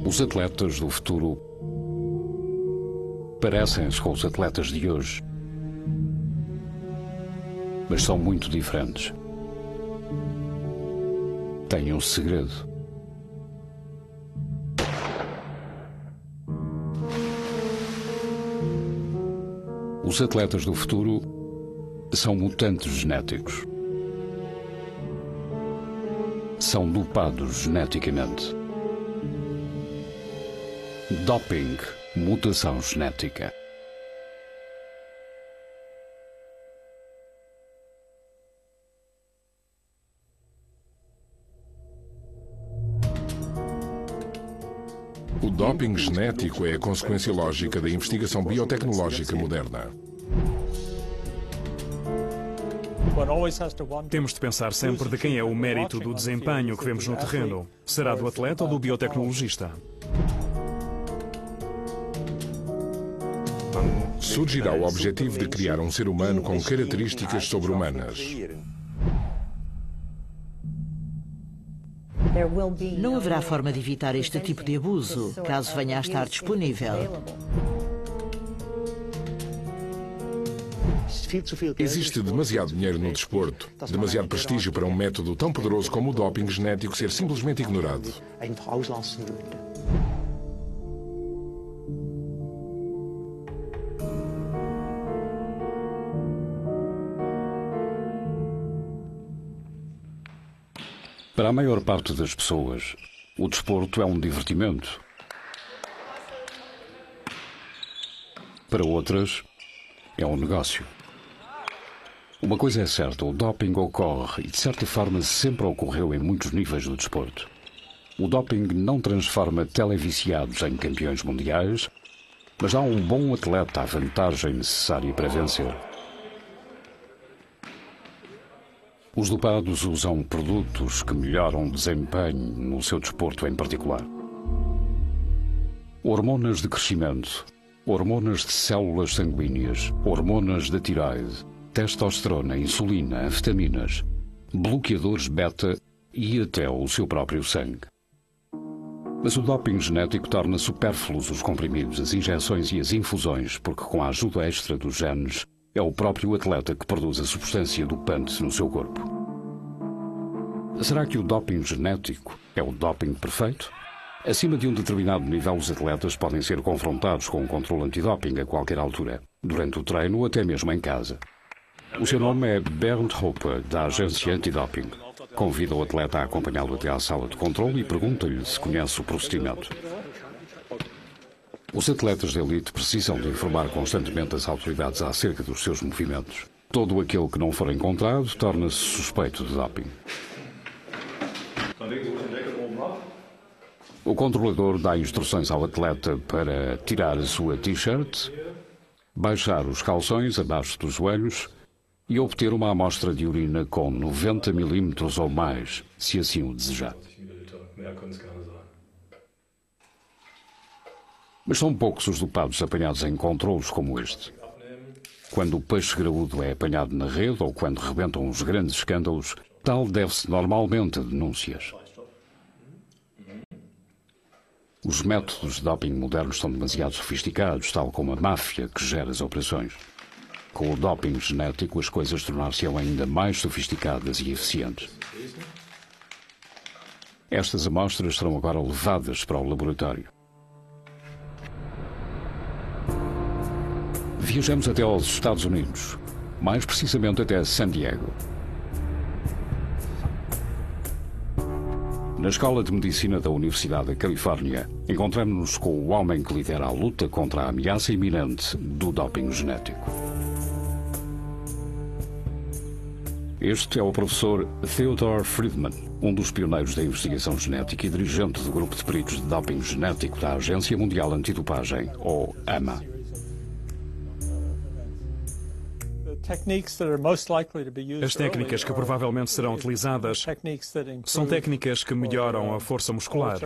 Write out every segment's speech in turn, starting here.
Os atletas do futuro parecem-se com os atletas de hoje, mas são muito diferentes. Têm um segredo. Os atletas do futuro são mutantes genéticos. São dopados geneticamente. Doping, mutação genética. O doping genético é a consequência lógica da investigação biotecnológica moderna. Temos de pensar sempre de quem é o mérito do desempenho que vemos no terreno. Será do atleta ou do biotecnologista? Surgirá o objetivo de criar um ser humano com características sobre-humanas. Não haverá forma de evitar este tipo de abuso, caso venha a estar disponível. Existe demasiado dinheiro no desporto, demasiado prestígio para um método tão poderoso como o doping genético ser simplesmente ignorado. Para a maior parte das pessoas, o desporto é um divertimento. Para outras, é um negócio. Uma coisa é certa, o doping ocorre e, de certa forma, sempre ocorreu em muitos níveis do desporto. O doping não transforma televiciados em campeões mundiais, mas dá a um bom atleta a vantagem necessária para vencer. Os dopados usam produtos que melhoram o desempenho no seu desporto em particular. Hormonas de crescimento, hormonas de células sanguíneas, hormonas da tireoide, testosterona, insulina, anfetaminas, bloqueadores beta e até o seu próprio sangue. Mas o doping genético torna supérfluos os comprimidos, as injeções e as infusões, porque com a ajuda extra dos genes, é o próprio atleta que produz a substância dopante no seu corpo. Será que o doping genético é o doping perfeito? Acima de um determinado nível, os atletas podem ser confrontados com um controle antidoping a qualquer altura, durante o treino ou até mesmo em casa. O seu nome é Bernd Hopper, da agência antidoping. Convida o atleta a acompanhá-lo até à sala de controle e pergunta-lhe se conhece o procedimento. Os atletas de elite precisam de informar constantemente as autoridades acerca dos seus movimentos. Todo aquele que não for encontrado torna-se suspeito de doping. O controlador dá instruções ao atleta para tirar a sua t-shirt, baixar os calções abaixo dos joelhos e obter uma amostra de urina com 90 milímetros ou mais, se assim o desejar. Mas são poucos os dopados apanhados em controlos como este. Quando o peixe graúdo é apanhado na rede ou quando rebentam os grandes escândalos, tal deve-se normalmente a denúncias. Os métodos de doping modernos são demasiado sofisticados, tal como a máfia que gera as operações. Com o doping genético, as coisas tornar-se-ão ainda mais sofisticadas e eficientes. Estas amostras serão agora levadas para o laboratório. Viajamos até aos Estados Unidos, mais precisamente até San Diego. Na Escola de Medicina da Universidade da Califórnia, encontramos-nos com o homem que lidera a luta contra a ameaça iminente do doping genético. Este é o professor Theodore Friedman, um dos pioneiros da investigação genética e dirigente do grupo de peritos de doping genético da Agência Mundial Antidopagem, ou AMA. As técnicas que provavelmente serão utilizadas são técnicas que melhoram a força muscular,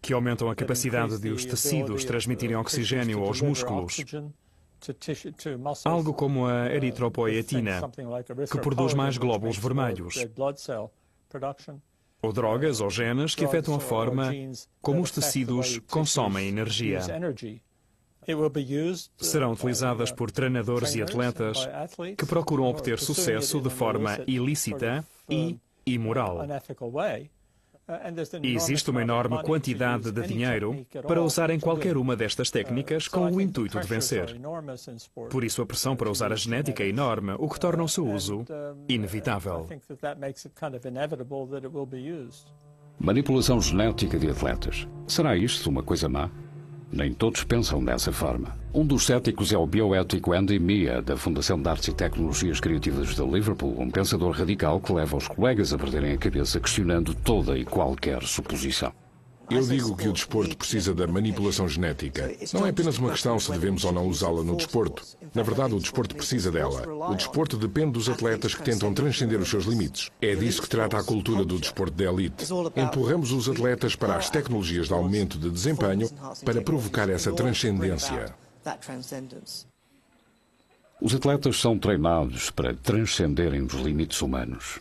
que aumentam a capacidade de os tecidos transmitirem oxigênio aos músculos, algo como a eritropoietina, que produz mais glóbulos vermelhos. ou drogas ou genes que afetam a forma como os tecidos consomem energia. Serão utilizadas por treinadores e atletas que procuram obter sucesso de forma ilícita e imoral. E existe uma enorme quantidade de dinheiro para usar em qualquer uma destas técnicas com o intuito de vencer. Por isso a pressão para usar a genética é enorme, o que torna o seu uso inevitável. Manipulação genética de atletas. Será isto uma coisa má? Nem todos pensam dessa forma. Um dos céticos é o bioético Andy Mia, da Fundação de Artes e Tecnologias Criativas de Liverpool, um pensador radical que leva os colegas a perderem a cabeça questionando toda e qualquer suposição. Eu digo que o desporto precisa da manipulação genética. Não é apenas uma questão se devemos ou não usá-la no desporto. Na verdade, o desporto precisa dela. O desporto depende dos atletas que tentam transcender os seus limites. É disso que trata a cultura do desporto de elite. Empurramos os atletas para as tecnologias de aumento de desempenho para provocar essa transcendência. Os atletas são treinados para transcenderem os limites humanos.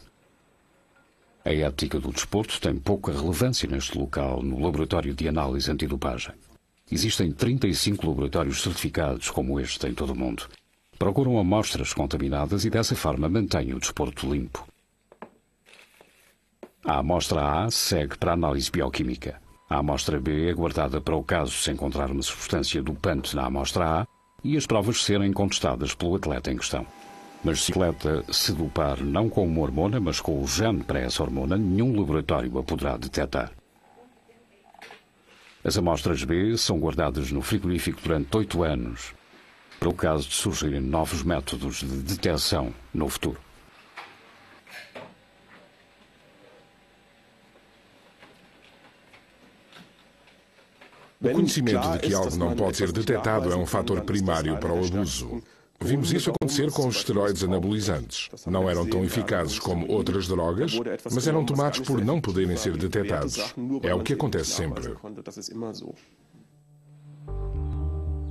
A ética do desporto tem pouca relevância neste local, no laboratório de análise antidopagem. Existem 35 laboratórios certificados como este em todo o mundo. Procuram amostras contaminadas e dessa forma mantêm o desporto limpo. A amostra A segue para a análise bioquímica. A amostra B é guardada para o caso se encontrar uma substância dopante na amostra A e as provas serem contestadas pelo atleta em questão. Mas se o atleta se dopar não com uma hormona, mas com o gene para essa hormona, nenhum laboratório a poderá detectar. As amostras B são guardadas no frigorífico durante 8 anos, para o caso de surgirem novos métodos de detecção no futuro. O conhecimento de que algo não pode ser detectado é um fator primário para o abuso. Vimos isso acontecer com os esteroides anabolizantes. Não eram tão eficazes como outras drogas, mas eram tomados por não poderem ser detectados. É o que acontece sempre.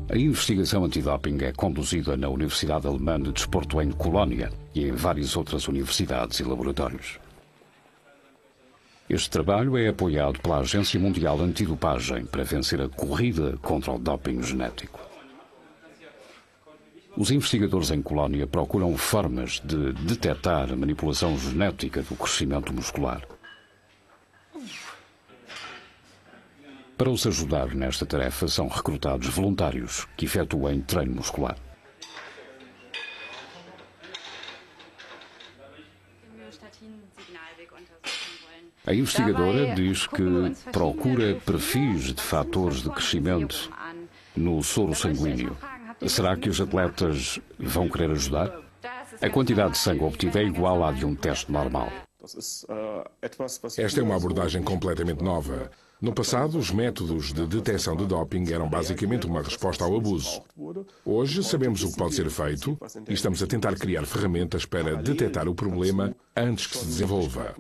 A investigação antidoping é conduzida na Universidade Alemã de Desporto em Colónia e em várias outras universidades e laboratórios. Este trabalho é apoiado pela Agência Mundial Antidopagem para vencer a corrida contra o doping genético. Os investigadores em Colónia procuram formas de detectar a manipulação genética do crescimento muscular. Para os ajudar nesta tarefa, são recrutados voluntários que efetuem treino muscular. A investigadora diz que procura perfis de fatores de crescimento no soro sanguíneo. Será que os atletas vão querer ajudar? A quantidade de sangue obtida é igual à de um teste normal. Esta é uma abordagem completamente nova. No passado, os métodos de detecção de doping eram basicamente uma resposta ao abuso. Hoje, sabemos o que pode ser feito e estamos a tentar criar ferramentas para detectar o problema antes que se desenvolva.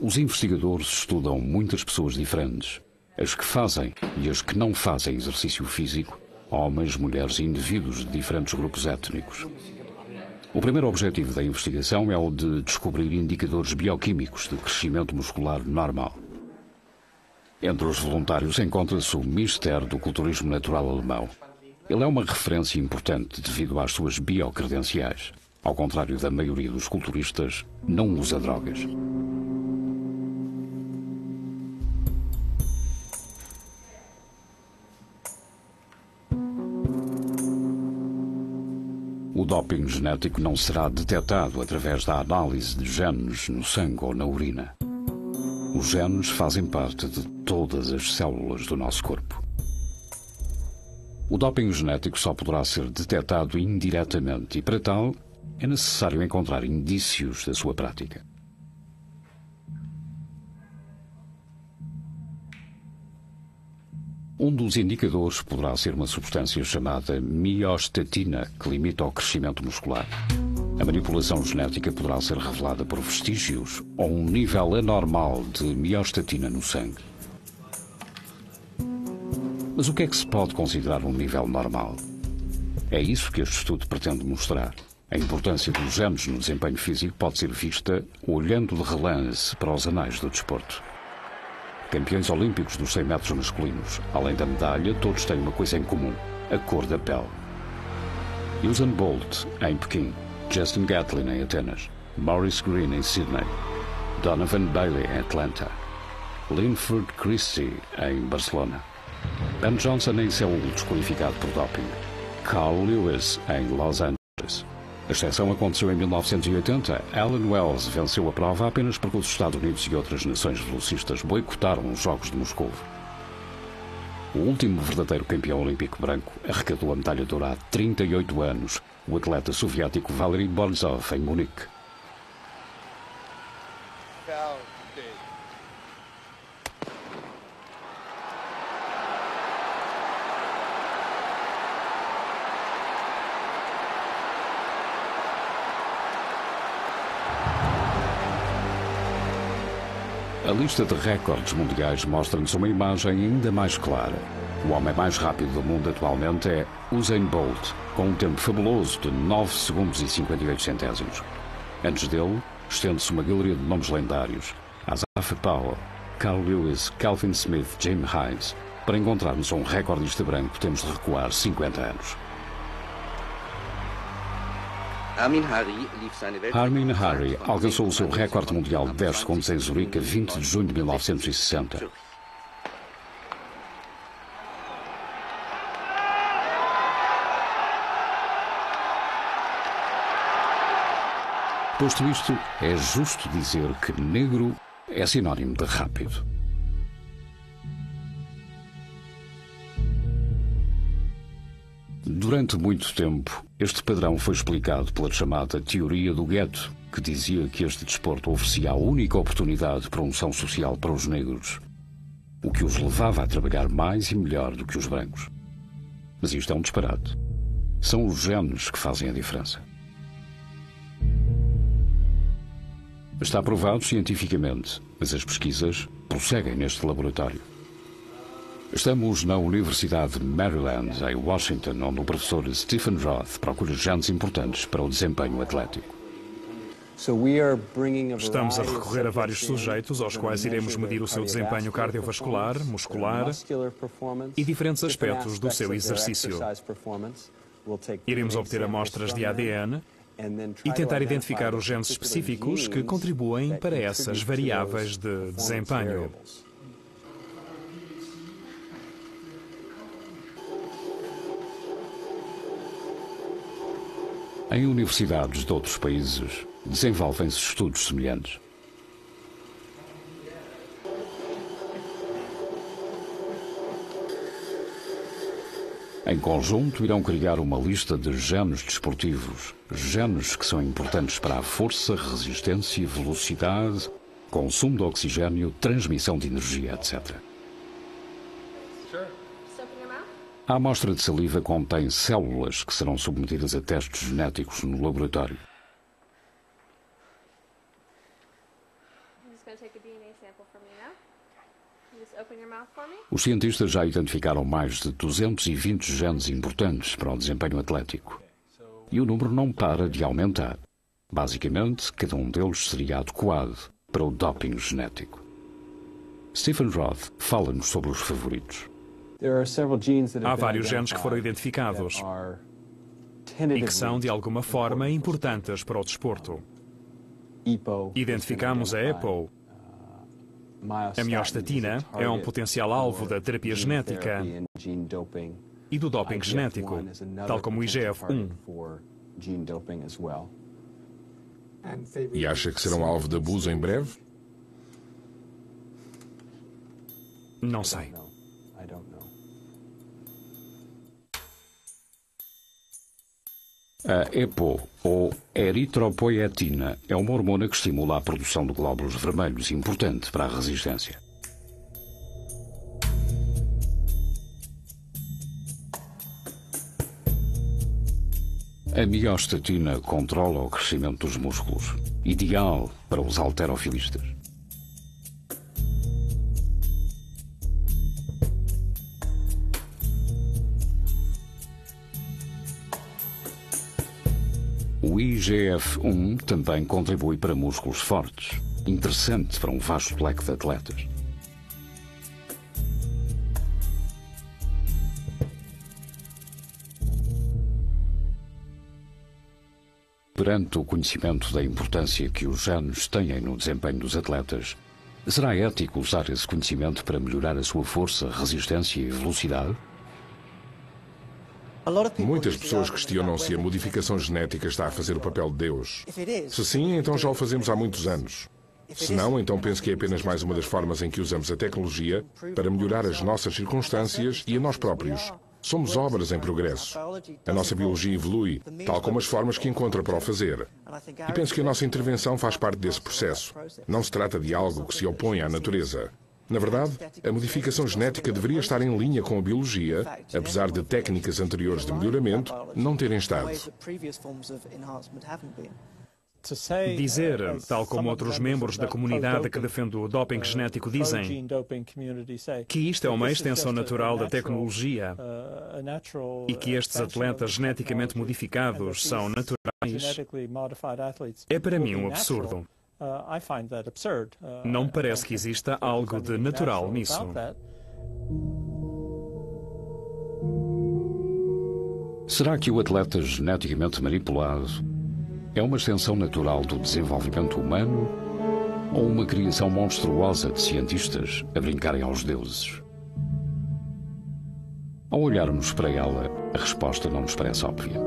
Os investigadores estudam muitas pessoas diferentes. As que fazem e as que não fazem exercício físico, homens, mulheres e indivíduos de diferentes grupos étnicos. O primeiro objetivo da investigação é o de descobrir indicadores bioquímicos de crescimento muscular normal. Entre os voluntários encontra-se o Mister do culturismo natural alemão. Ele é uma referência importante devido às suas biocredenciais. Ao contrário da maioria dos culturistas, não usa drogas. O doping genético não será detectado através da análise de genes no sangue ou na urina. Os genes fazem parte de todas as células do nosso corpo. O doping genético só poderá ser detectado indiretamente e, para tal, é necessário encontrar indícios da sua prática. Um dos indicadores poderá ser uma substância chamada miostatina, que limita o crescimento muscular. A manipulação genética poderá ser revelada por vestígios ou um nível anormal de miostatina no sangue. Mas o que é que se pode considerar um nível normal? É isso que este estudo pretende mostrar. A importância dos genes no desempenho físico pode ser vista olhando de relance para os anais do desporto. Campeões olímpicos dos 100 metros masculinos, além da medalha, todos têm uma coisa em comum: a cor da pele. Usain Bolt, em Pequim, Justin Gatlin, em Atenas, Maurice Green, em Sydney, Donovan Bailey, em Atlanta, Linford Christie, em Barcelona, Ben Johnson, em Seul, desqualificado por doping, Carl Lewis, em Los Angeles. A exceção aconteceu em 1980. Alan Wells venceu a prova apenas porque os Estados Unidos e outras nações velocistas boicotaram os Jogos de Moscou. O último verdadeiro campeão olímpico branco arrecadou a medalha de ouro há 38 anos, o atleta soviético Valery Borzov, em Munique. A lista de recordes mundiais mostra-nos uma imagem ainda mais clara. O homem mais rápido do mundo atualmente é Usain Bolt, com um tempo fabuloso de 9 segundos e 58 centésimos. Antes dele, estende-se uma galeria de nomes lendários: Asaf Powell, Carl Lewis, Calvin Smith, Jim Hines. Para encontrarmos um recordista branco, temos de recuar 50 anos. Armin Hari alcançou o seu recorde mundial de 10 segundos em Zurique a 20 de junho de 1960. Posto isto, é justo dizer que negro é sinónimo de rápido. Durante muito tempo, este padrão foi explicado pela chamada teoria do gueto, que dizia que este desporto oferecia a única oportunidade de promoção social para os negros, o que os levava a trabalhar mais e melhor do que os brancos. Mas isto é um disparate. São os genes que fazem a diferença. Está provado cientificamente, mas as pesquisas prosseguem neste laboratório. Estamos na Universidade de Maryland, em Washington, onde o professor Stephen Roth procura genes importantes para o desempenho atlético. Estamos a recorrer a vários sujeitos aos quais iremos medir o seu desempenho cardiovascular, muscular e diferentes aspectos do seu exercício. Iremos obter amostras de ADN e tentar identificar os genes específicos que contribuem para essas variáveis de desempenho. Em universidades de outros países, desenvolvem-se estudos semelhantes. Em conjunto, irão criar uma lista de genes desportivos, genes que são importantes para a força, resistência, velocidade, consumo de oxigênio, transmissão de energia, etc. A amostra de saliva contém células que serão submetidas a testes genéticos no laboratório. Os cientistas já identificaram mais de 220 genes importantes para o desempenho atlético. E o número não para de aumentar. Basicamente, cada um deles seria adequado para o doping genético. Stephen Roth fala-nos sobre os favoritos. Há vários genes que foram identificados e que são, de alguma forma, importantes para o desporto. Identificamos a EPO. A miostatina é um potencial alvo da terapia genética e do doping genético, tal como o IGF-1. E acha que serão alvo de abuso em breve? Não sei. A EPO, ou eritropoietina, é uma hormona que estimula a produção de glóbulos vermelhos, importante para a resistência. A miostatina controla o crescimento dos músculos, ideal para os halterofilistas. O O IGF-1 também contribui para músculos fortes, interessante para um vasto leque de atletas. Perante o conhecimento da importância que os genes têm no desempenho dos atletas, será ético usar esse conhecimento para melhorar a sua força, resistência e velocidade? Muitas pessoas questionam se a modificação genética está a fazer o papel de Deus. Se sim, então já o fazemos há muitos anos. Se não, então penso que é apenas mais uma das formas em que usamos a tecnologia para melhorar as nossas circunstâncias e a nós próprios. Somos obras em progresso. A nossa biologia evolui, tal como as formas que encontra para o fazer. E penso que a nossa intervenção faz parte desse processo. Não se trata de algo que se opõe à natureza. Na verdade, a modificação genética deveria estar em linha com a biologia, apesar de técnicas anteriores de melhoramento não terem estado. Dizer, tal como outros membros da comunidade que defende o doping genético dizem, que isto é uma extensão natural da tecnologia e que estes atletas geneticamente modificados são naturais, é para mim um absurdo. Não me parece que exista algo de natural nisso. Será que o atleta geneticamente manipulado é uma extensão natural do desenvolvimento humano ou uma criação monstruosa de cientistas a brincarem aos deuses? Ao olharmos para ela, a resposta não nos parece óbvia.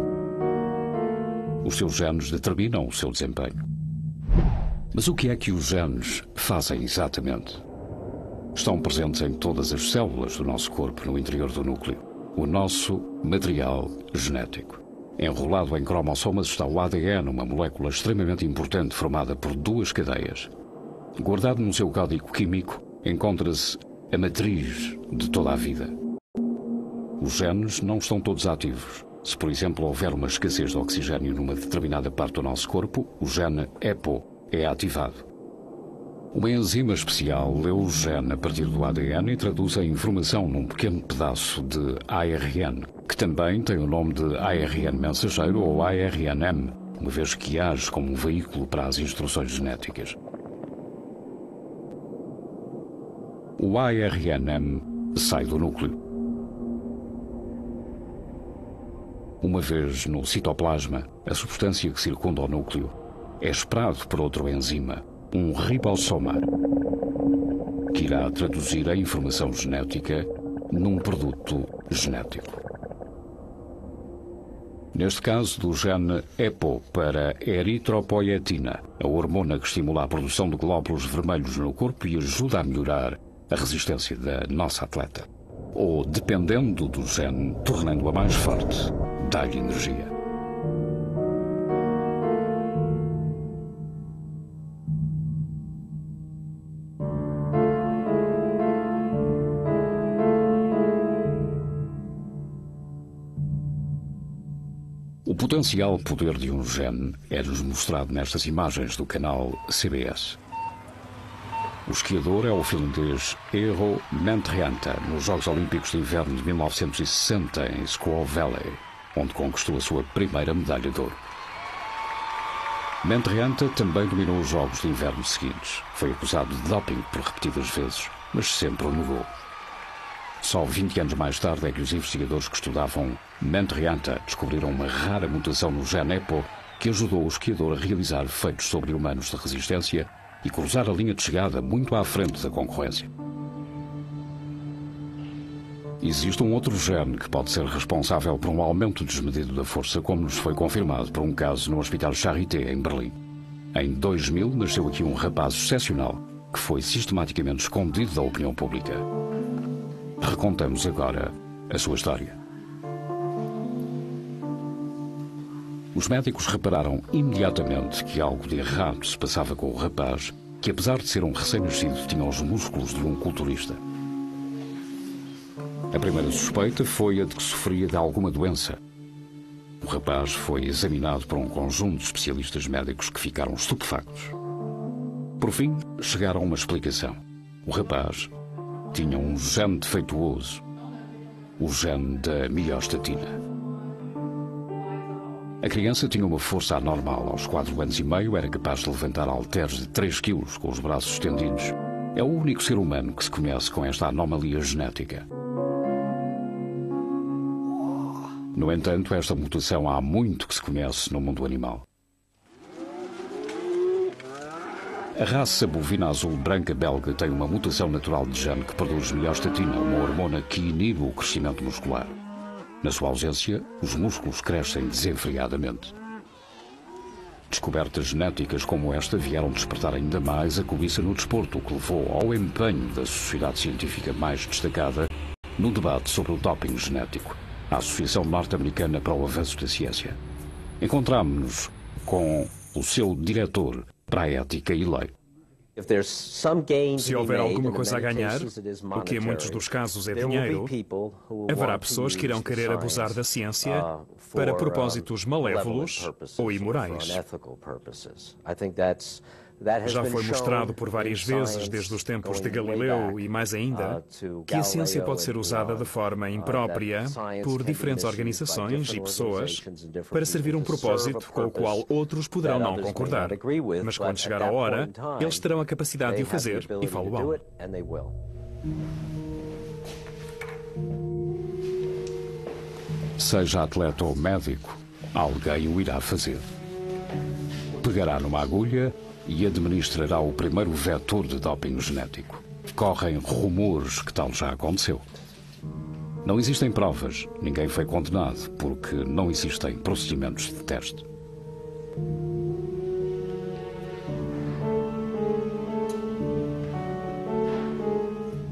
Os seus genes determinam o seu desempenho. Mas o que é que os genes fazem exatamente? Estão presentes em todas as células do nosso corpo no interior do núcleo, o nosso material genético. Enrolado em cromossomas está o ADN, uma molécula extremamente importante formada por duas cadeias. Guardado no seu código químico, encontra-se a matriz de toda a vida. Os genes não estão todos ativos. Se, por exemplo, houver uma escassez de oxigênio numa determinada parte do nosso corpo, o gene EPO é ativado. Uma enzima especial lê o gene a partir do ADN e traduz a informação num pequeno pedaço de ARN, que também tem o nome de ARN mensageiro ou ARNM, uma vez que age como um veículo para as instruções genéticas. O ARNM sai do núcleo. Uma vez no citoplasma, a substância que circunda o núcleo é esperado por outro enzima, um ribossoma, que irá traduzir a informação genética num produto genético. Neste caso, do gene EPO para eritropoietina, a hormona que estimula a produção de glóbulos vermelhos no corpo e ajuda a melhorar a resistência da nossa atleta. Ou, dependendo do gene, tornando-a mais forte, dá-lhe energia. O potencial poder de um gene é-nos mostrado nestas imagens do canal CBS. O esquiador é o finlandês Eero Mentrianta, nos Jogos Olímpicos de Inverno de 1960 em Squaw Valley, onde conquistou a sua primeira medalha de ouro. Mentrianta também dominou os Jogos de Inverno seguintes. Foi acusado de doping por repetidas vezes, mas sempre o negou. Só 20 anos mais tarde é que os investigadores que estudavam Mentrianta descobriram uma rara mutação no gene EPO que ajudou o esquiador a realizar feitos sobre-humanos de resistência e cruzar a linha de chegada muito à frente da concorrência. Existe um outro gene que pode ser responsável por um aumento desmedido da força, como nos foi confirmado por um caso no Hospital Charité, em Berlim. Em 2000, nasceu aqui um rapaz excepcional que foi sistematicamente escondido da opinião pública. Recontamos agora a sua história. Os médicos repararam imediatamente que algo de errado se passava com o rapaz, que apesar de ser um recém-nascido, tinha os músculos de um culturista. A primeira suspeita foi a de que sofria de alguma doença. O rapaz foi examinado por um conjunto de especialistas médicos que ficaram estupefactos. Por fim, chegaram a uma explicação. O rapaz tinha um gene defeituoso, o gene da miostatina. A criança tinha uma força anormal. Aos 4 anos e meio era capaz de levantar halteres de 3 quilos com os braços estendidos. É o único ser humano que se conhece com esta anomalia genética. No entanto, esta mutação há muito que se conhece no mundo animal. A raça bovina azul branca belga tem uma mutação natural de gene que produz miostatina, uma hormona que inibe o crescimento muscular. Na sua ausência, os músculos crescem desenfreadamente. Descobertas genéticas como esta vieram despertar ainda mais a cobiça no desporto, o que levou ao empenho da sociedade científica mais destacada no debate sobre o doping genético, a Associação Norte-Americana para o Avanço da Ciência. Encontramo-nos com o seu diretor para a ética e lei. Se houver alguma coisa a ganhar, o que em muitos dos casos é dinheiro, haverá pessoas que irão querer abusar da ciência para propósitos malévolos ou imorais. Já foi mostrado por várias vezes, desde os tempos de Galileu e mais ainda, que a ciência pode ser usada de forma imprópria por diferentes organizações e pessoas para servir um propósito com o qual outros poderão não concordar. Mas quando chegar a hora, eles terão a capacidade de o fazer e falo-ão. Seja atleta ou médico, alguém o irá fazer. Pegará numa agulha e administrará o primeiro vetor de doping genético. Correm rumores que tal já aconteceu. Não existem provas, ninguém foi condenado, porque não existem procedimentos de teste.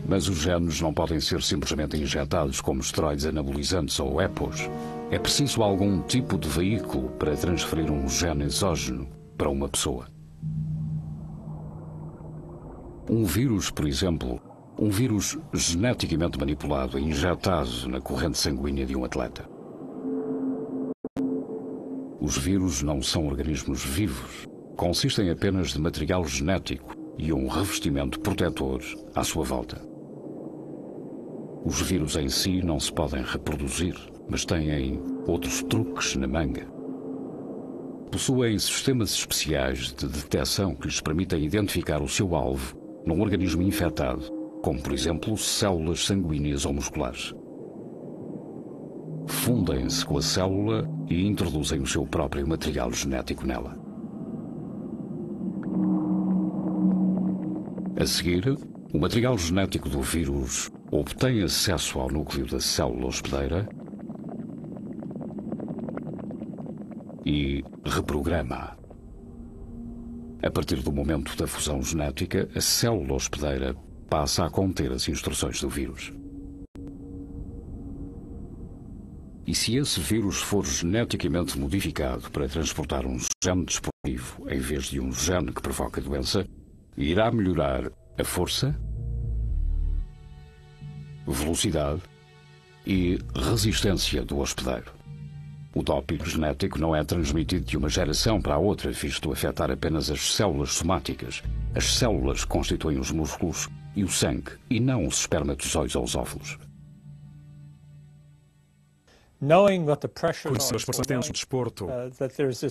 Mas os genes não podem ser simplesmente injetados como esteroides anabolizantes ou EPOs. É preciso algum tipo de veículo para transferir um gene exógeno para uma pessoa. Um vírus, por exemplo, um vírus geneticamente manipulado e injetado na corrente sanguínea de um atleta. Os vírus não são organismos vivos, consistem apenas de material genético e um revestimento protetor à sua volta. Os vírus em si não se podem reproduzir, mas têm outros truques na manga. Possuem sistemas especiais de detecção que lhes permitem identificar o seu alvo num organismo infectado, como por exemplo células sanguíneas ou musculares. Fundem-se com a célula e introduzem o seu próprio material genético nela. A seguir, o material genético do vírus obtém acesso ao núcleo da célula hospedeira e reprograma-a. A partir do momento da fusão genética, a célula hospedeira passa a conter as instruções do vírus. E se esse vírus for geneticamente modificado para transportar um gene desportivo em vez de um gene que provoca a doença, irá melhorar a força, velocidade e resistência do hospedeiro. O doping genético não é transmitido de uma geração para a outra, visto afetar apenas as células somáticas, as células que constituem os músculos e o sangue, e não os espermatozoides ou os óvulos. Conhecendo as forças tensas do desporto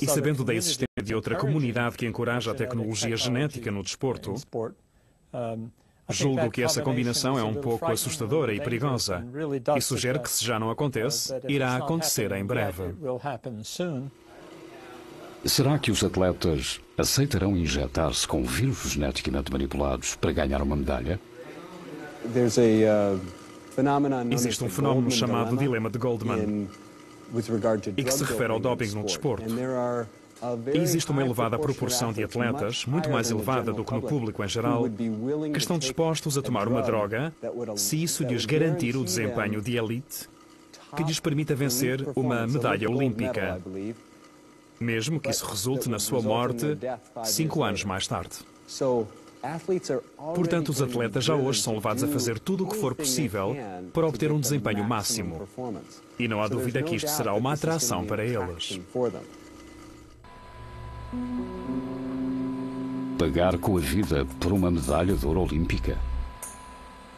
e sabendo da existência de outra comunidade que encoraja a tecnologia genética no desporto, julgo que essa combinação é um pouco assustadora e perigosa e sugere que, se já não acontece, irá acontecer em breve. Será que os atletas aceitarão injetar-se com vírus geneticamente manipulados para ganhar uma medalha? Existe um fenómeno chamado dilema de Goldman e que se refere ao doping no desporto. Existe uma elevada proporção de atletas, muito mais elevada do que no público em geral, que estão dispostos a tomar uma droga se isso lhes garantir o desempenho de elite que lhes permita vencer uma medalha olímpica, mesmo que isso resulte na sua morte 5 anos mais tarde. Portanto, os atletas já hoje são levados a fazer tudo o que for possível para obter um desempenho máximo. E não há dúvida que isto será uma atração para eles. Pagar com a vida por uma medalha de ouro olímpica?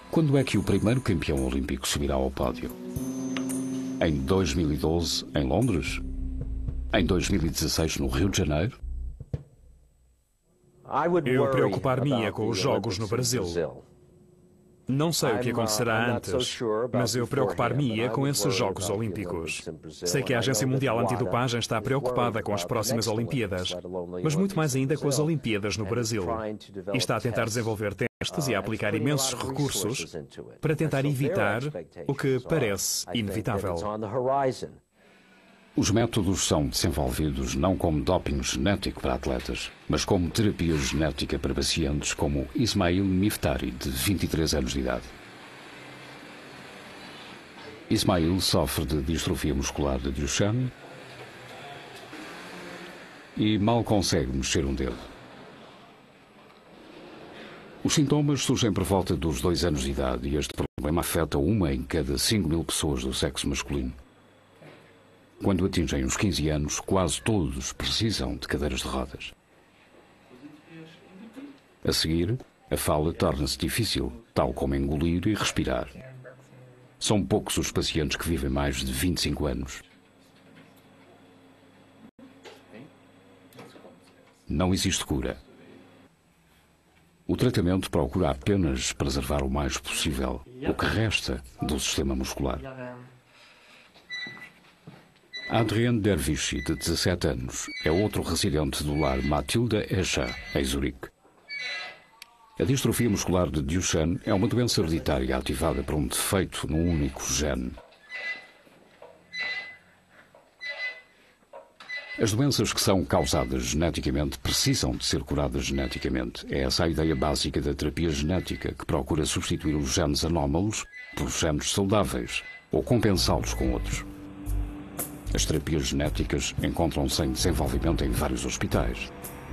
Quando é que o primeiro campeão olímpico subirá ao pódio? Em 2012, em Londres? Em 2016, no Rio de Janeiro, Eu preocupar-me-ia com os jogos no Brasil. Não sei o que acontecerá antes, mas eu preocupar-me-ia com esses Jogos Olímpicos. Sei que a Agência Mundial Antidopagem está preocupada com as próximas Olimpíadas, mas muito mais ainda com as Olimpíadas no Brasil. E está a tentar desenvolver testes e a aplicar imensos recursos para tentar evitar o que parece inevitável. os métodos são desenvolvidos não como doping genético para atletas, mas como terapia genética para pacientes como Ismail Miftari, de 23 anos de idade. Ismail sofre de distrofia muscular de Duchenne e mal consegue mexer um dedo. Os sintomas surgem por volta dos 2 anos de idade e este problema afeta 1 em cada 5.000 pessoas do sexo masculino. Quando atingem os 15 anos, quase todos precisam de cadeiras de rodas. A seguir, a fala torna-se difícil, tal como engolir e respirar. São poucos os pacientes que vivem mais de 25 anos. Não existe cura. O tratamento procura apenas preservar o mais possível o que resta do sistema muscular. Adrienne Dervishi, de 17 anos, é outro residente do lar Matilda Escher, em Zurique. A distrofia muscular de Duchenne é uma doença hereditária ativada por um defeito num único gene. As doenças que são causadas geneticamente precisam de ser curadas geneticamente. É essa a ideia básica da terapia genética, que procura substituir os genes anómalos por genes saudáveis ou compensá-los com outros. As terapias genéticas encontram-se em desenvolvimento em vários hospitais.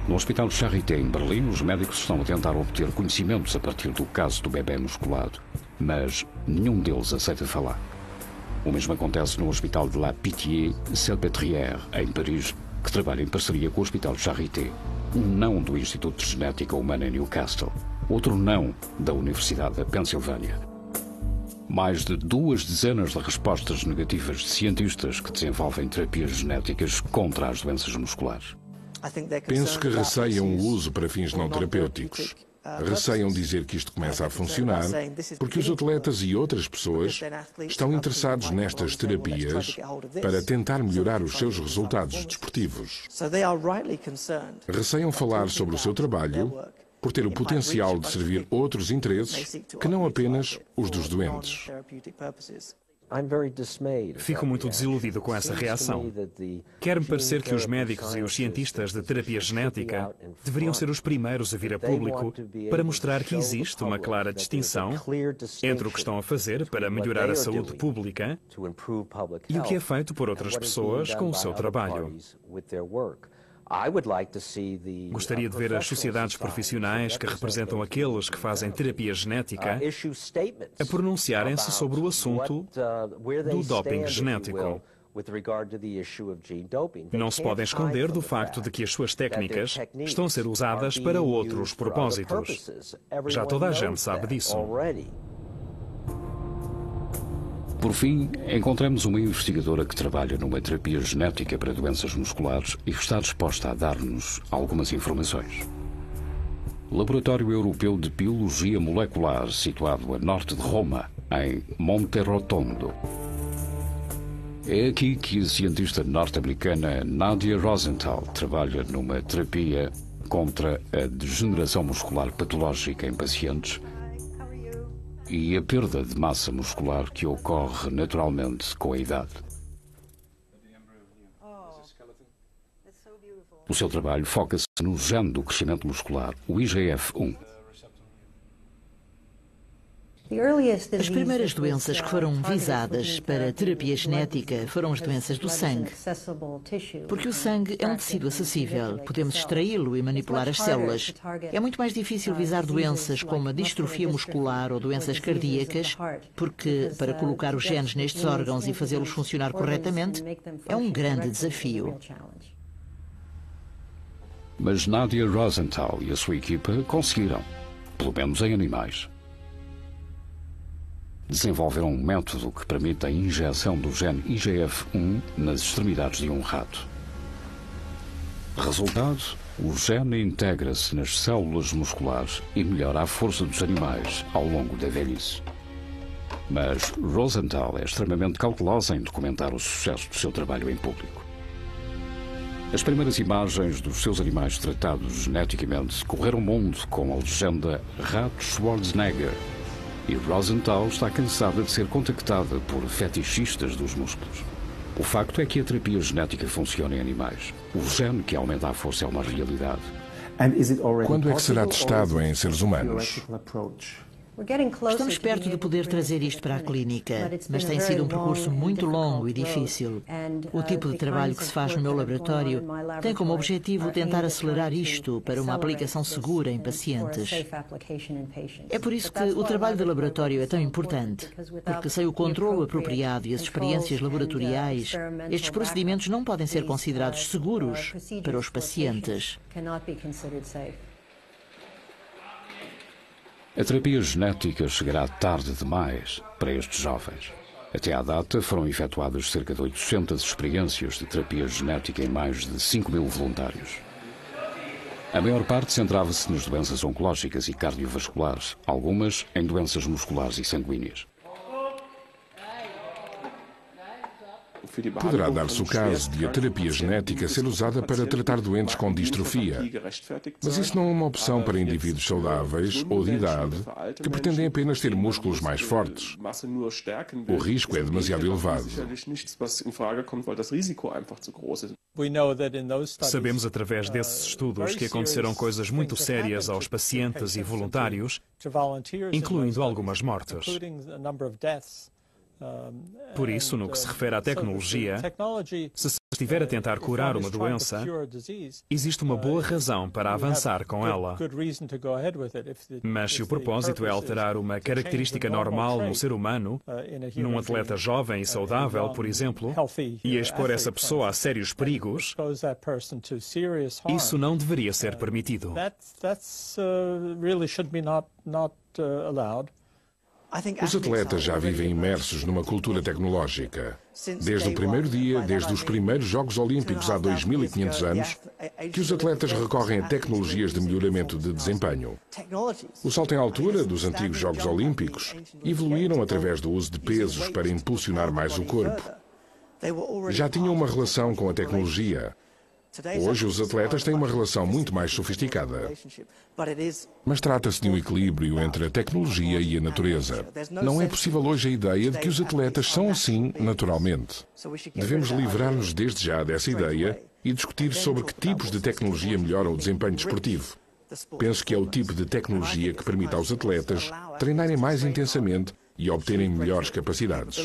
No Hospital Charité, em Berlim, os médicos estão a tentar obter conhecimentos a partir do caso do bebê musculado, mas nenhum deles aceita falar. O mesmo acontece no Hospital de La Pitié-Salpêtrière, em Paris, que trabalha em parceria com o Hospital Charité. Um não do Instituto de Genética Humana em Newcastle, outro não da Universidade da Pensilvânia. Mais de 2 dezenas de respostas negativas de cientistas que desenvolvem terapias genéticas contra as doenças musculares. Penso que receiam o uso para fins não terapêuticos. Receiam dizer que isto começa a funcionar porque os atletas e outras pessoas estão interessados nestas terapias para tentar melhorar os seus resultados desportivos. Receiam falar sobre o seu trabalho por ter o potencial de servir outros interesses que não apenas os dos doentes. Fico muito desiludido com essa reação. Quer-me parecer que os médicos e os cientistas de terapia genética deveriam ser os primeiros a vir a público para mostrar que existe uma clara distinção entre o que estão a fazer para melhorar a saúde pública e o que é feito por outras pessoas com o seu trabalho. Gostaria de ver as sociedades profissionais que representam aqueles que fazem terapia genética a pronunciarem-se sobre o assunto do doping genético. Não se podem esconder do facto de que as suas técnicas estão a ser usadas para outros propósitos. Já toda a gente sabe disso. Por fim, encontramos uma investigadora que trabalha numa terapia genética para doenças musculares e que está disposta a dar-nos algumas informações. Laboratório Europeu de Biologia Molecular, situado a norte de Roma, em Monterotondo. É aqui que a cientista norte-americana Nadia Rosenthal trabalha numa terapia contra a degeneração muscular patológica em pacientes e a perda de massa muscular que ocorre naturalmente com a idade. O seu trabalho foca-se no gene do crescimento muscular, o IGF-1. As primeiras doenças que foram visadas para terapia genética foram as doenças do sangue. Porque o sangue é um tecido acessível, podemos extraí-lo e manipular as células. É muito mais difícil visar doenças como a distrofia muscular ou doenças cardíacas, porque para colocar os genes nestes órgãos e fazê-los funcionar corretamente é um grande desafio. Mas Nadia Rosenthal e a sua equipa conseguiram, pelo menos em animais. Desenvolveram um método que permite a injeção do gene IGF-1 nas extremidades de um rato. Resultado, o gene integra-se nas células musculares e melhora a força dos animais ao longo da velhice. Mas Rosenthal é extremamente cautelosa em documentar o sucesso do seu trabalho em público. As primeiras imagens dos seus animais tratados geneticamente correram o mundo com a legenda Rato Schwarzenegger, e Rosenthal está cansada de ser contactada por fetichistas dos músculos. O facto é que a terapia genética funciona em animais. O gene que aumenta a força é uma realidade. Quando é que será testado em seres humanos? Estamos perto de poder trazer isto para a clínica, mas tem sido um percurso muito longo e difícil. O tipo de trabalho que se faz no meu laboratório tem como objetivo tentar acelerar isto para uma aplicação segura em pacientes. É por isso que o trabalho de laboratório é tão importante, porque sem o controlo apropriado e as experiências laboratoriais, estes procedimentos não podem ser considerados seguros para os pacientes. A terapia genética chegará tarde demais para estes jovens. Até à data foram efetuadas cerca de 800 experiências de terapia genética em mais de 5.000 voluntários. A maior parte centrava-se nas doenças oncológicas e cardiovasculares, algumas em doenças musculares e sanguíneas. Poderá dar-se o caso de a terapia genética ser usada para tratar doentes com distrofia. Mas isso não é uma opção para indivíduos saudáveis ou de idade que pretendem apenas ter músculos mais fortes. O risco é demasiado elevado. Sabemos através desses estudos que aconteceram coisas muito sérias aos pacientes e voluntários, incluindo algumas mortes. Por isso, no que se refere à tecnologia, se se estiver a tentar curar uma doença, existe uma boa razão para avançar com ela. Mas se o propósito é alterar uma característica normal no ser humano, num atleta jovem e saudável, por exemplo, e expor essa pessoa a sérios perigos, isso não deveria ser permitido. Os atletas já vivem imersos numa cultura tecnológica. Desde o primeiro dia, desde os primeiros Jogos Olímpicos há 2.500 anos, que os atletas recorrem a tecnologias de melhoramento de desempenho. O salto em altura dos antigos Jogos Olímpicos evoluíram através do uso de pesos para impulsionar mais o corpo. Já tinham uma relação com a tecnologia. Hoje, os atletas têm uma relação muito mais sofisticada. Mas trata-se de um equilíbrio entre a tecnologia e a natureza. Não é possível hoje a ideia de que os atletas são assim naturalmente. Devemos livrar-nos desde já dessa ideia e discutir sobre que tipos de tecnologia melhoram o desempenho desportivo. Penso que é o tipo de tecnologia que permite aos atletas treinarem mais intensamente e obterem melhores capacidades.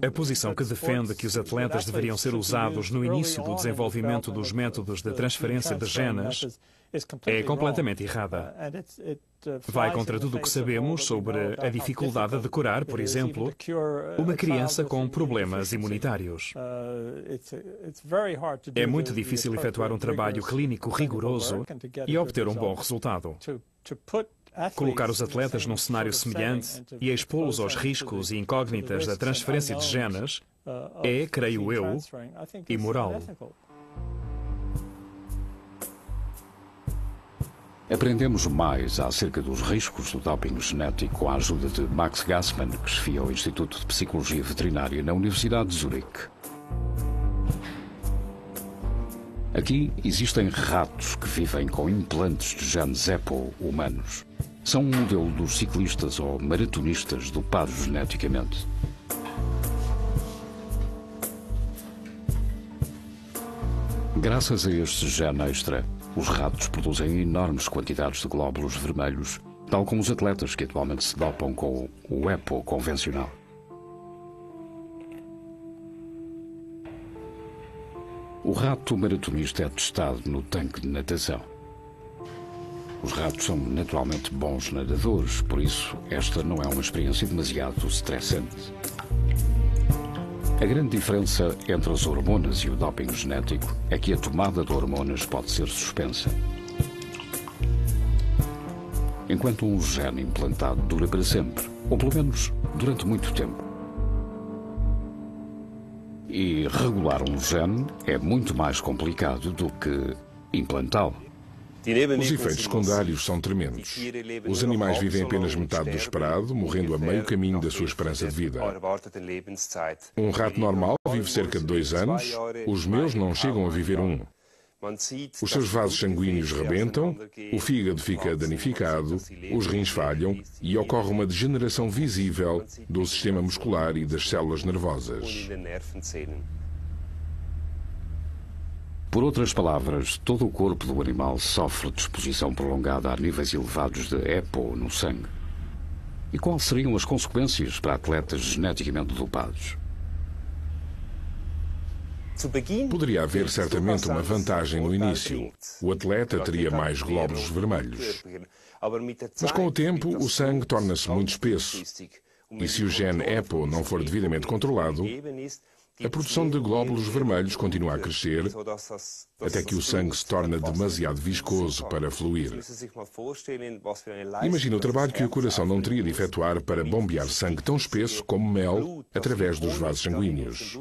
A posição que defende que os atletas deveriam ser usados no início do desenvolvimento dos métodos de transferência de genes é completamente errada. Vai contra tudo o que sabemos sobre a dificuldade de curar, por exemplo, uma criança com problemas imunitários. É muito difícil efetuar um trabalho clínico rigoroso e obter um bom resultado. Colocar os atletas num cenário semelhante e expô-los aos riscos e incógnitas da transferência de genes é, creio eu, imoral. Aprendemos mais acerca dos riscos do doping genético com a ajuda de Max Gassmann, que chefia o Instituto de Psicologia Veterinária na Universidade de Zurique. Aqui existem ratos que vivem com implantes de genes EPO humanos. São um modelo dos ciclistas ou maratonistas dopados geneticamente. Graças a este gene extra, os ratos produzem enormes quantidades de glóbulos vermelhos, tal como os atletas que atualmente se dopam com o EPO convencional. O rato maratonista é testado no tanque de natação. Os ratos são naturalmente bons nadadores, por isso esta não é uma experiência demasiado estressante. A grande diferença entre as hormonas e o doping genético é que a tomada de hormonas pode ser suspensa. Enquanto um gene implantado dura para sempre, ou pelo menos durante muito tempo. E regular um gene é muito mais complicado do que implantá-lo. Os efeitos secundários são tremendos. Os animais vivem apenas metade do esperado, morrendo a meio caminho da sua esperança de vida. Um rato normal vive cerca de 2 anos, os meus não chegam a viver 1. Os seus vasos sanguíneos rebentam, o fígado fica danificado, os rins falham e ocorre uma degeneração visível do sistema muscular e das células nervosas. Por outras palavras, todo o corpo do animal sofre de exposição prolongada a níveis elevados de EPO no sangue. E quais seriam as consequências para atletas geneticamente dopados? Poderia haver certamente uma vantagem no início. O atleta teria mais glóbulos vermelhos. Mas com o tempo, o sangue torna-se muito espesso. E se o gene EPO não for devidamente controlado, a produção de glóbulos vermelhos continua a crescer até que o sangue se torna demasiado viscoso para fluir. Imagina o trabalho que o coração não teria de efetuar para bombear sangue tão espesso como mel através dos vasos sanguíneos.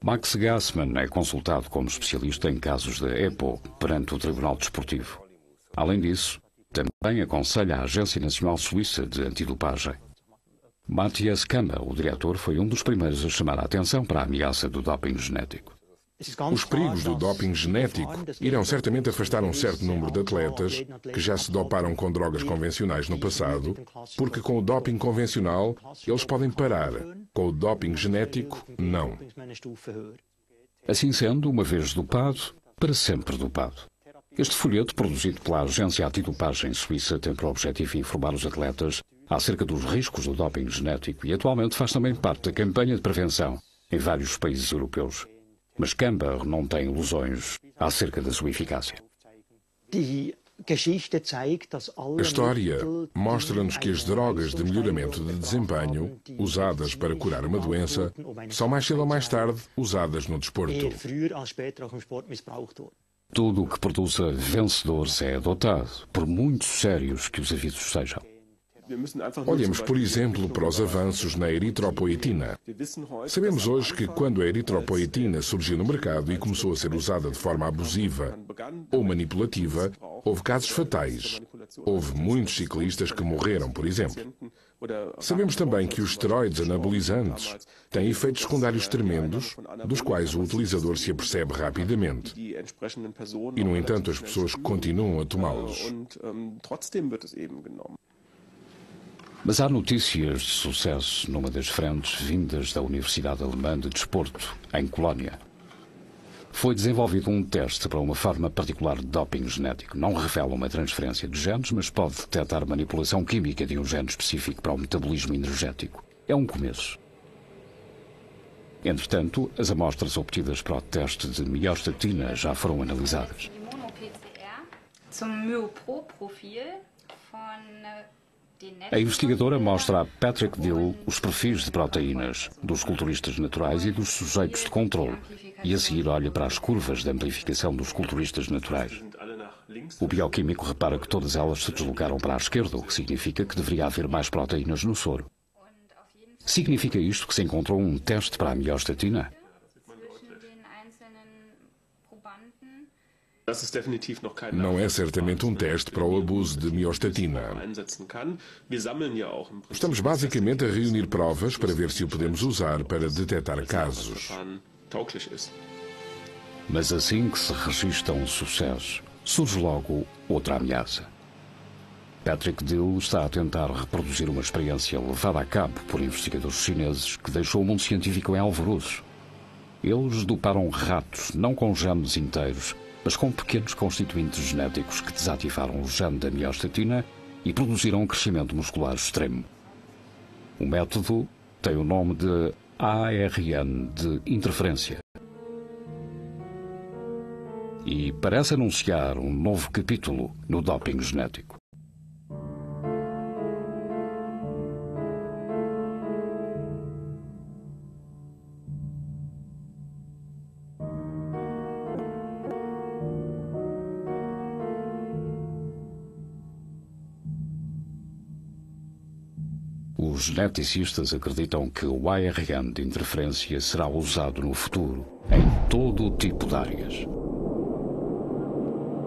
Max Gassmann é consultado como especialista em casos de EPO perante o Tribunal Desportivo. Além disso, também aconselha a Agência Nacional Suíça de Antidopagem. Matthias Kammer, o diretor, foi um dos primeiros a chamar a atenção para a ameaça do doping genético. Os perigos do doping genético irão certamente afastar um certo número de atletas que já se doparam com drogas convencionais no passado, porque com o doping convencional eles podem parar, com o doping genético, não. Assim sendo, uma vez dopado, para sempre dopado. Este folheto, produzido pela Agência Antidopagem Suíça, tem por objetivo informar os atletas acerca dos riscos do doping genético e atualmente faz também parte da campanha de prevenção em vários países europeus. Mas Kamber não tem ilusões acerca da sua eficácia. A história mostra-nos que as drogas de melhoramento de desempenho, usadas para curar uma doença, são mais cedo ou mais tarde usadas no desporto. Tudo o que produza vencedores é adotado, por muito sérios que os avisos sejam. Olhemos, por exemplo, para os avanços na eritropoetina. Sabemos hoje que quando a eritropoetina surgiu no mercado e começou a ser usada de forma abusiva ou manipulativa, houve casos fatais. Houve muitos ciclistas que morreram, por exemplo. Sabemos também que os esteroides anabolizantes têm efeitos secundários tremendos, dos quais o utilizador se apercebe rapidamente. E, no entanto, as pessoas continuam a tomá-los. Mas há notícias de sucesso numa das frentes vindas da Universidade Alemã de Desporto, em Colónia. Foi desenvolvido um teste para uma forma particular de doping genético. Não revela uma transferência de genes, mas pode detectar manipulação química de um gene específico para o metabolismo energético. É um começo. Entretanto, as amostras obtidas para o teste de miostatina já foram analisadas. A investigadora mostra a Patrick Dill os perfis de proteínas dos culturistas naturais e dos sujeitos de controle, e a seguir olha para as curvas de amplificação dos culturistas naturais. O bioquímico repara que todas elas se deslocaram para a esquerda, o que significa que deveria haver mais proteínas no soro. Significa isto que se encontrou um teste para a miostatina? Não é certamente um teste para o abuso de miostatina. Estamos basicamente a reunir provas para ver se o podemos usar para detectar casos. Mas assim que se registra um sucesso, surge logo outra ameaça. Patrick Dill está a tentar reproduzir uma experiência levada a cabo por investigadores chineses que deixou o mundo científico em alvoroço. Eles doparam ratos não com genes inteiros, mas com pequenos constituintes genéticos que desativaram o gene da miostatina e produziram um crescimento muscular extremo. O método tem o nome de ARN de interferência e parece anunciar um novo capítulo no doping genético. Os geneticistas acreditam que o ARN de interferência será usado no futuro, em todo o tipo de áreas.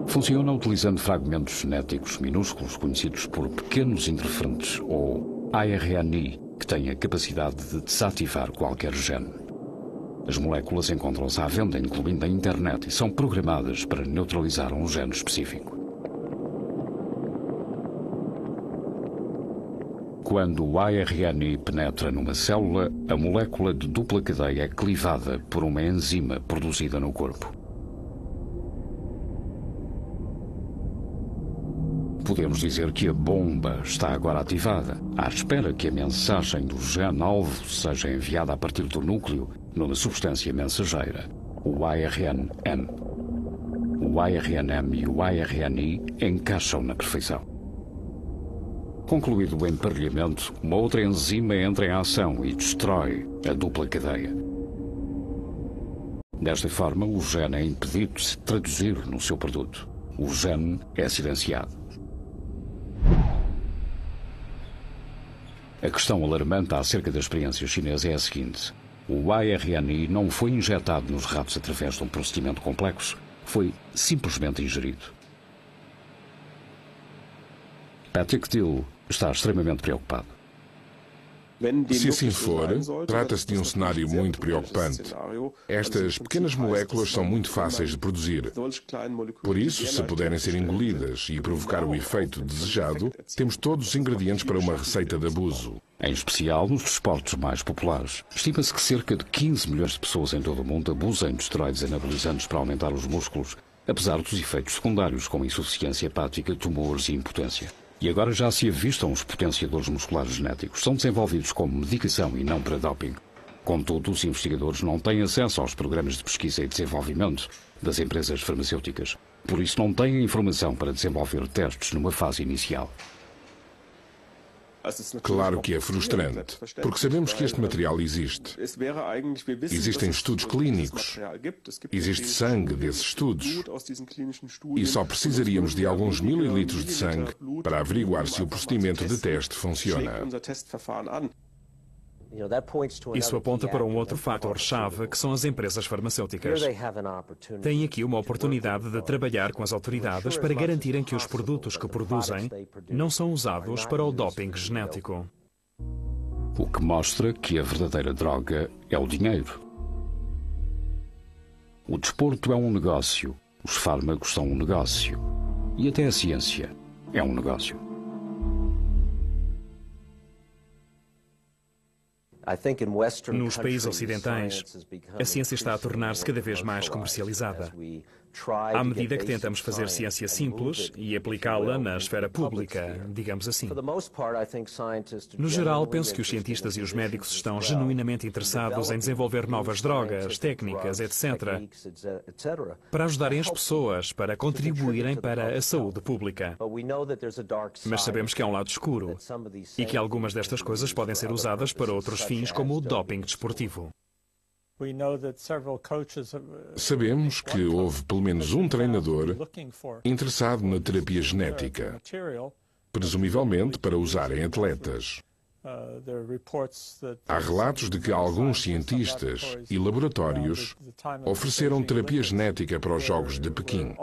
Funciona utilizando fragmentos genéticos minúsculos conhecidos por pequenos interferentes, ou ARNI, que têm a capacidade de desativar qualquer gene. As moléculas encontram-se à venda, incluindo a internet, e são programadas para neutralizar um gene específico. Quando o ARNI penetra numa célula, a molécula de dupla cadeia é clivada por uma enzima produzida no corpo. Podemos dizer que a bomba está agora ativada, à espera que a mensagem do gene-alvo seja enviada a partir do núcleo numa substância mensageira, o ARNM. O ARNM e o ARNI encaixam na perfeição. Concluído o emparelhamento, uma outra enzima entra em ação e destrói a dupla cadeia. Desta forma, o gene é impedido de se traduzir no seu produto. O gene é silenciado. A questão alarmante acerca da experiência chinesa é a seguinte: o ARNI não foi injetado nos ratos através de um procedimento complexo, foi simplesmente ingerido. Patrick Dill está extremamente preocupado. Se assim for, trata-se de um cenário muito preocupante. Estas pequenas moléculas são muito fáceis de produzir. Por isso, se puderem ser engolidas e provocar o efeito desejado, temos todos os ingredientes para uma receita de abuso. Em especial nos desportos mais populares. Estima-se que cerca de 15 milhões de pessoas em todo o mundo abusem de esteroides anabolizantes para aumentar os músculos, apesar dos efeitos secundários como insuficiência hepática, tumores e impotência. E agora já se avistam os potenciadores musculares genéticos. São desenvolvidos como medicação e não para doping. Contudo, os investigadores não têm acesso aos programas de pesquisa e desenvolvimento das empresas farmacêuticas. Por isso não têm informação para desenvolver testes numa fase inicial. Claro que é frustrante, porque sabemos que este material existe. Existem estudos clínicos, existe sangue desses estudos, e só precisaríamos de alguns mililitros de sangue para averiguar se o procedimento de teste funciona. Isso aponta para um outro fator-chave, que são as empresas farmacêuticas. Têm aqui uma oportunidade de trabalhar com as autoridades para garantirem que os produtos que produzem não são usados para o doping genético. O que mostra que a verdadeira droga é o dinheiro. O desporto é um negócio, os fármacos são um negócio, e até a ciência é um negócio. Nos países ocidentais, a ciência está a tornar-se cada vez mais comercializada. À medida que tentamos fazer ciência simples e aplicá-la na esfera pública, digamos assim. No geral, penso que os cientistas e os médicos estão genuinamente interessados em desenvolver novas drogas, técnicas, etc., para ajudarem as pessoas, para contribuírem para a saúde pública. Mas sabemos que há um lado escuro e que algumas destas coisas podem ser usadas para outros fins, como o doping desportivo. Sabemos que houve pelo menos um treinador interessado na terapia genética, presumivelmente para usar em atletas. Há relatos de que alguns cientistas e laboratórios ofereceram terapia genética para os Jogos de Pequim.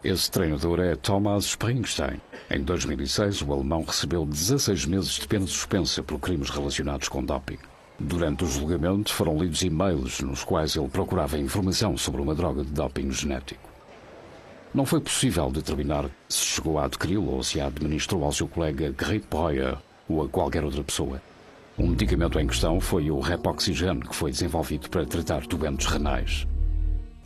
Esse treinador é Thomas Springstein. Em 2006, o alemão recebeu 16 meses de pena suspensa por crimes relacionados com doping. Durante o julgamento foram lidos e-mails nos quais ele procurava informação sobre uma droga de doping genético. Não foi possível determinar se chegou a adquiri-lo ou se a administrou ao seu colega Grit Breuer ou a qualquer outra pessoa. O medicamento em questão foi o Repoxygen, que foi desenvolvido para tratar doentes renais.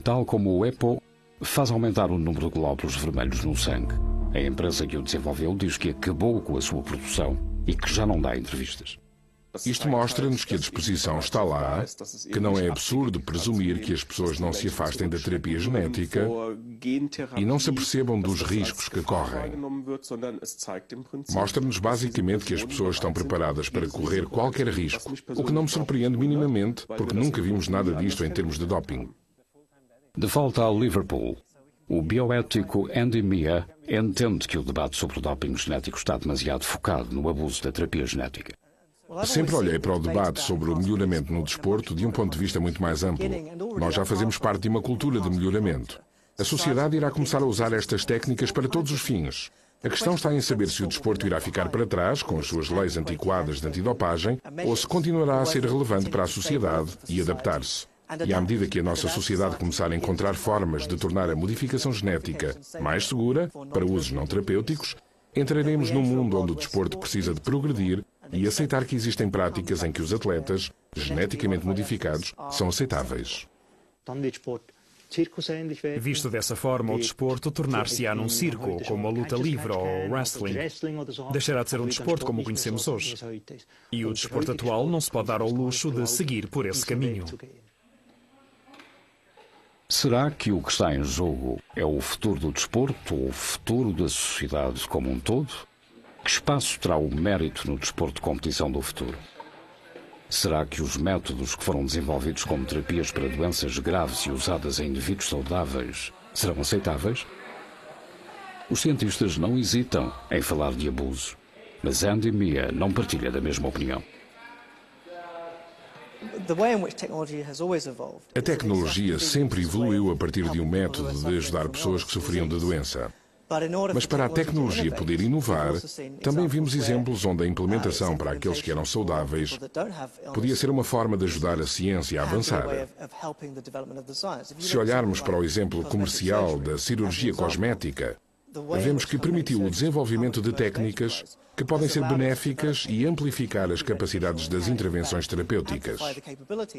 Tal como o EPO, faz aumentar o número de glóbulos vermelhos no sangue. A empresa que o desenvolveu diz que acabou com a sua produção e que já não dá entrevistas. Isto mostra-nos que a disposição está lá, que não é absurdo presumir que as pessoas não se afastem da terapia genética e não se apercebam dos riscos que correm. Mostra-nos basicamente que as pessoas estão preparadas para correr qualquer risco, o que não me surpreende minimamente, porque nunca vimos nada disto em termos de doping. De volta a Liverpool, O bioético Andy Mia entende que o debate sobre o doping genético está demasiado focado no abuso da terapia genética. Sempre olhei para o debate sobre o melhoramento no desporto de um ponto de vista muito mais amplo. Nós já fazemos parte de uma cultura de melhoramento. A sociedade irá começar a usar estas técnicas para todos os fins. A questão está em saber se o desporto irá ficar para trás, com as suas leis antiquadas de antidopagem, ou se continuará a ser relevante para a sociedade e adaptar-se. E à medida que a nossa sociedade começar a encontrar formas de tornar a modificação genética mais segura, para usos não terapêuticos, entraremos num mundo onde o desporto precisa de progredir e aceitar que existem práticas em que os atletas, geneticamente modificados, são aceitáveis. Visto dessa forma, o desporto tornar-se-á num circo, como a luta livre ou o wrestling. Deixará de ser um desporto como o conhecemos hoje. E o desporto atual não se pode dar ao luxo de seguir por esse caminho. Será que o que está em jogo é o futuro do desporto ou o futuro da sociedade como um todo? Que espaço terá o mérito no desporto de competição do futuro? Será que os métodos que foram desenvolvidos como terapias para doenças graves e usadas em indivíduos saudáveis serão aceitáveis? Os cientistas não hesitam em falar de abuso, mas Andy Mia não partilha da mesma opinião. A tecnologia sempre evoluiu a partir de um método de ajudar pessoas que sofriam de doença. Mas para a tecnologia poder inovar, também vimos exemplos onde a implementação para aqueles que eram saudáveis podia ser uma forma de ajudar a ciência a avançar. Se olharmos para o exemplo comercial da cirurgia cosmética, vemos que permitiu o desenvolvimento de técnicas que podem ser benéficas e amplificar as capacidades das intervenções terapêuticas.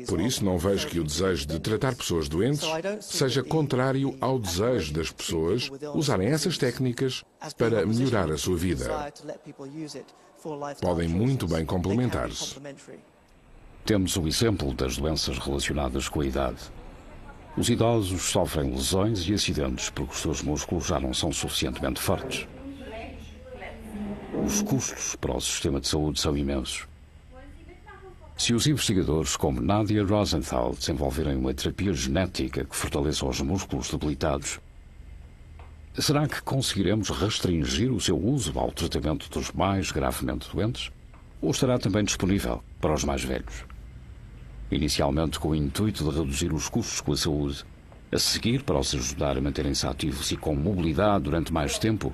Por isso, não vejo que o desejo de tratar pessoas doentes seja contrário ao desejo das pessoas usarem essas técnicas para melhorar a sua vida. Podem muito bem complementar-se. Temos o exemplo das doenças relacionadas com a idade. Os idosos sofrem lesões e acidentes porque os seus músculos já não são suficientemente fortes. Os custos para o sistema de saúde são imensos. Se os investigadores como Nadia Rosenthal desenvolverem uma terapia genética que fortaleça os músculos debilitados, será que conseguiremos restringir o seu uso ao tratamento dos mais gravemente doentes? Ou estará também disponível para os mais velhos? Inicialmente com o intuito de reduzir os custos com a saúde, a seguir para os ajudar a manterem-se ativos e com mobilidade durante mais tempo,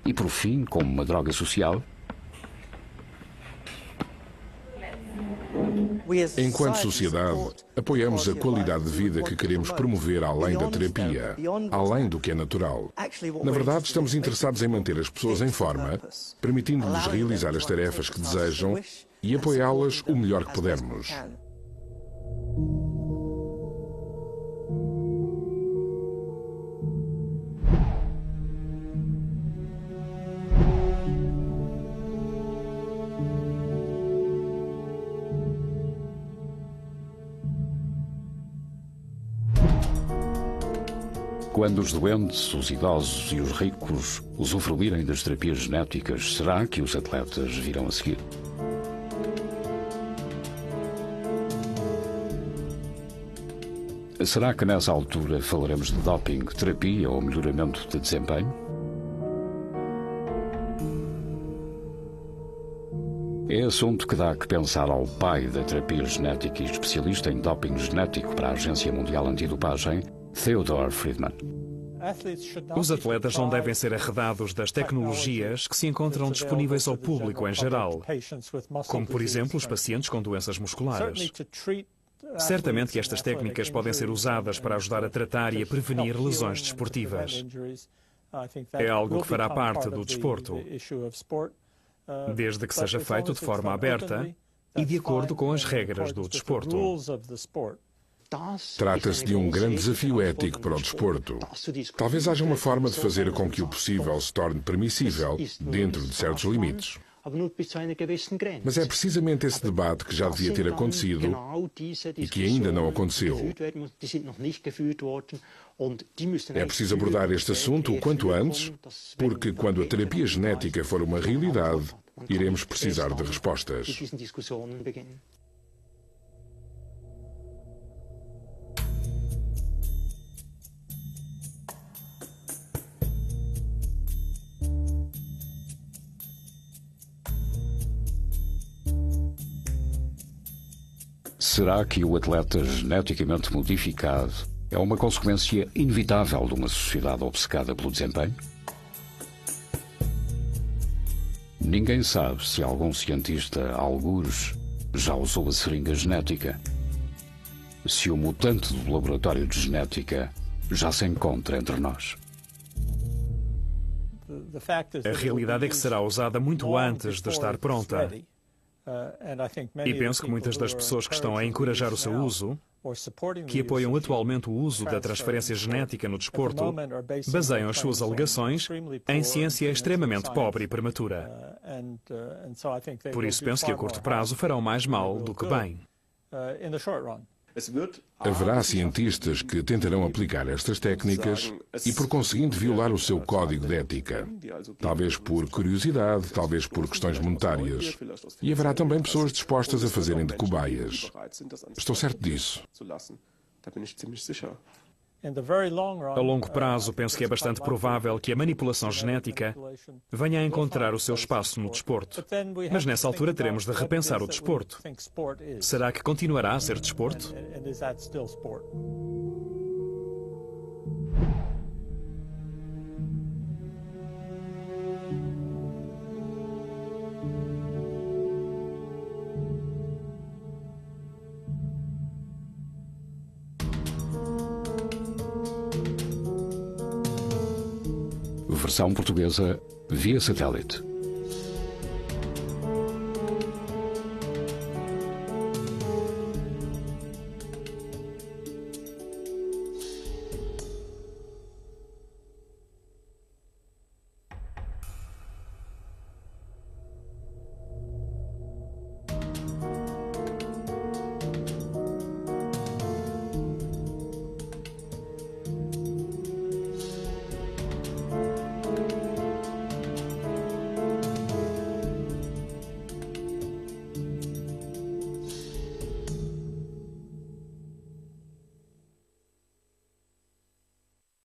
e por fim como uma droga social? Enquanto sociedade, apoiamos a qualidade de vida que queremos promover além da terapia, além do que é natural. Na verdade, estamos interessados em manter as pessoas em forma, permitindo-lhes realizar as tarefas que desejam e apoiá-las o melhor que pudermos. Quando os doentes, os idosos e os ricos usufruírem das terapias genéticas, será que os atletas virão a seguir? Será que nessa altura falaremos de doping, terapia ou melhoramento de desempenho? É assunto que dá que pensar ao pai da terapia genética e especialista em doping genético para a Agência Mundial Antidopagem, Theodore Friedman. Os atletas não devem ser arredados das tecnologias que se encontram disponíveis ao público em geral, como, por exemplo, os pacientes com doenças musculares. Certamente que estas técnicas podem ser usadas para ajudar a tratar e a prevenir lesões desportivas. É algo que fará parte do desporto, desde que seja feito de forma aberta e de acordo com as regras do desporto. Trata-se de um grande desafio ético para o desporto. Talvez haja uma forma de fazer com que o possível se torne permissível dentro de certos limites. Mas é precisamente esse debate que já devia ter acontecido e que ainda não aconteceu. É preciso abordar este assunto o quanto antes, porque quando a terapia genética for uma realidade, iremos precisar de respostas. Será que o atleta geneticamente modificado é uma consequência inevitável de uma sociedade obcecada pelo desempenho? Ninguém sabe se algum cientista, algures, já usou a seringa genética. Se o mutante do laboratório de genética já se encontra entre nós. A realidade é que será usada muito antes de estar pronta. E penso que muitas das pessoas que estão a encorajar o seu uso, que apoiam atualmente o uso da transferência genética no desporto, baseiam as suas alegações em ciência extremamente pobre e prematura. Por isso penso que a curto prazo farão mais mal do que bem. Haverá cientistas que tentarão aplicar estas técnicas e, por conseguinte, violar o seu código de ética. Talvez por curiosidade, talvez por questões monetárias. E haverá também pessoas dispostas a fazerem de cobaias. Estou certo disso. A longo prazo, penso que é bastante provável que a manipulação genética venha a encontrar o seu espaço no desporto. Mas nessa altura teremos de repensar o desporto. Será que continuará a ser desporto? Versão portuguesa via satélite.